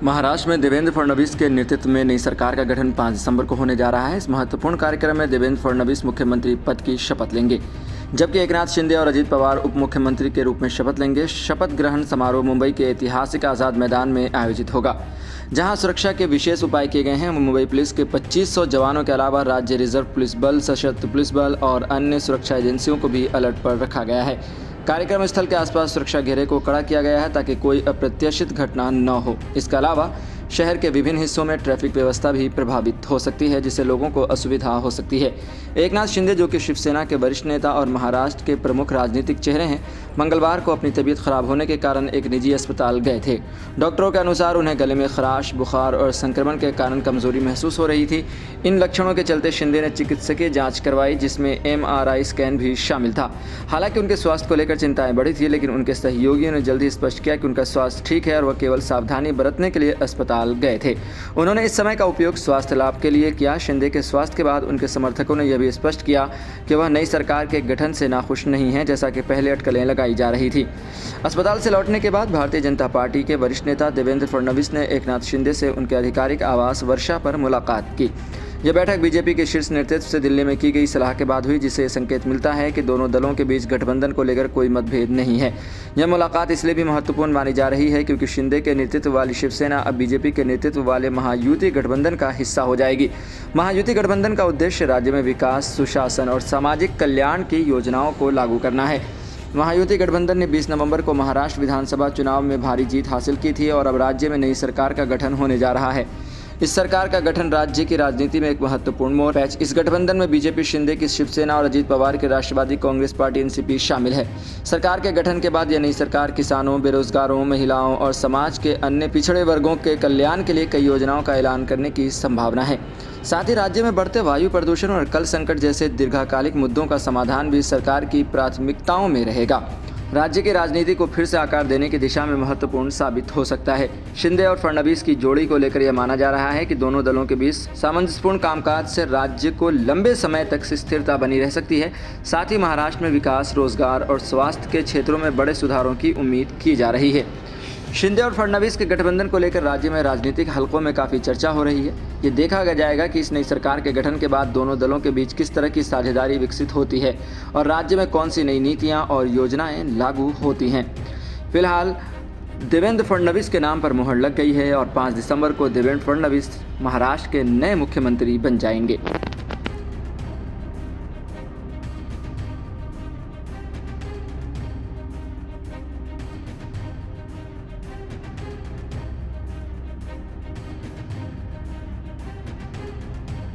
महाराष्ट्र में देवेंद्र फडणवीस के नेतृत्व में नई सरकार का गठन 5 दिसंबर को होने जा रहा है। इस महत्वपूर्ण कार्यक्रम में देवेंद्र फडणवीस मुख्यमंत्री पद की शपथ लेंगे, जबकि एकनाथ शिंदे और अजित पवार उप मुख्यमंत्री के रूप में शपथ लेंगे। शपथ ग्रहण समारोह मुंबई के ऐतिहासिक आज़ाद मैदान में आयोजित होगा, जहां सुरक्षा के विशेष उपाय किए गए हैं। मुंबई पुलिस के 2500 जवानों के अलावा राज्य रिजर्व पुलिस बल, सशस्त्र पुलिस बल और अन्य सुरक्षा एजेंसियों को भी अलर्ट पर रखा गया है। कार्यक्रम स्थल के आसपास सुरक्षा घेरे को कड़ा किया गया है ताकि कोई अप्रत्याशित घटना न हो। इसके अलावा शहर के विभिन्न हिस्सों में ट्रैफिक व्यवस्था भी प्रभावित हो सकती है, जिससे लोगों को असुविधा हो सकती है। एकनाथ शिंदे, जो कि शिवसेना के वरिष्ठ नेता और महाराष्ट्र के प्रमुख राजनीतिक चेहरे हैं, मंगलवार को अपनी तबीयत खराब होने के कारण एक निजी अस्पताल गए थे। डॉक्टरों के अनुसार उन्हें गले में खराश, बुखार और संक्रमण के कारण कमजोरी महसूस हो रही थी। इन लक्षणों के चलते शिंदे ने चिकित्सकीय जाँच करवाई, जिसमें MRI स्कैन भी शामिल था। हालांकि उनके स्वास्थ्य को लेकर चिंताएं बढ़ी थी, लेकिन उनके सहयोगियों ने जल्द ही स्पष्ट किया कि उनका स्वास्थ्य ठीक है और वह केवल सावधानी बरतने के लिए अस्पताल गए थे। उन्होंने इस समय का उपयोग स्वास्थ्य लाभ के लिए किया। शिंदे के स्वास्थ्य के बाद उनके समर्थकों ने यह भी स्पष्ट किया कि वह नई सरकार के गठन से नाखुश नहीं हैं, जैसा कि पहले अटकलें लगाई जा रही थी। अस्पताल से लौटने के बाद भारतीय जनता पार्टी के वरिष्ठ नेता देवेंद्र फडणवीस ने एकनाथ शिंदे से उनके आधिकारिक आवास वर्षा पर मुलाकात की। यह बैठक बीजेपी के शीर्ष नेतृत्व से दिल्ली में की गई सलाह के बाद हुई, जिससे संकेत मिलता है कि दोनों दलों के बीच गठबंधन को लेकर कोई मतभेद नहीं है। यह मुलाकात इसलिए भी महत्वपूर्ण मानी जा रही है क्योंकि शिंदे के नेतृत्व वाली शिवसेना अब बीजेपी के नेतृत्व वाले महायुति गठबंधन का हिस्सा हो जाएगी। महायुति गठबंधन का उद्देश्य राज्य में विकास, सुशासन और सामाजिक कल्याण की योजनाओं को लागू करना है। महायुति गठबंधन ने 20 नवंबर को महाराष्ट्र विधानसभा चुनाव में भारी जीत हासिल की थी और अब राज्य में नई सरकार का गठन होने जा रहा है। इस सरकार का गठन राज्य की राजनीति में एक महत्वपूर्ण मोड़ है। इस गठबंधन में बीजेपी, शिंदे की शिवसेना और अजित पवार की राष्ट्रवादी कांग्रेस पार्टी NCP शामिल है। सरकार के गठन के बाद यह नई सरकार किसानों, बेरोजगारों, महिलाओं और समाज के अन्य पिछड़े वर्गों के कल्याण के लिए कई योजनाओं का ऐलान करने की संभावना है। साथ ही राज्य में बढ़ते वायु प्रदूषण और कल संकट जैसे दीर्घकालिक मुद्दों का समाधान भी सरकार की प्राथमिकताओं में रहेगा। राज्य की राजनीति को फिर से आकार देने की दिशा में महत्वपूर्ण साबित हो सकता है। शिंदे और फडणवीस की जोड़ी को लेकर यह माना जा रहा है कि दोनों दलों के बीच सामंजस्यपूर्ण कामकाज से राज्य को लंबे समय तक स्थिरता बनी रह सकती है। साथ ही महाराष्ट्र में विकास, रोजगार और स्वास्थ्य के क्षेत्रों में बड़े सुधारों की उम्मीद की जा रही है। शिंदे और फडणवीस के गठबंधन को लेकर राज्य में राजनीतिक हलकों में काफ़ी चर्चा हो रही है। ये देखा जाएगा कि इस नई सरकार के गठन के बाद दोनों दलों के बीच किस तरह की साझेदारी विकसित होती है और राज्य में कौन सी नई नीतियां और योजनाएं लागू होती हैं। फिलहाल देवेंद्र फडणवीस के नाम पर मुहर लग गई है और 5 दिसंबर को देवेंद्र फडणवीस महाराष्ट्र के नए मुख्यमंत्री बन जाएंगे।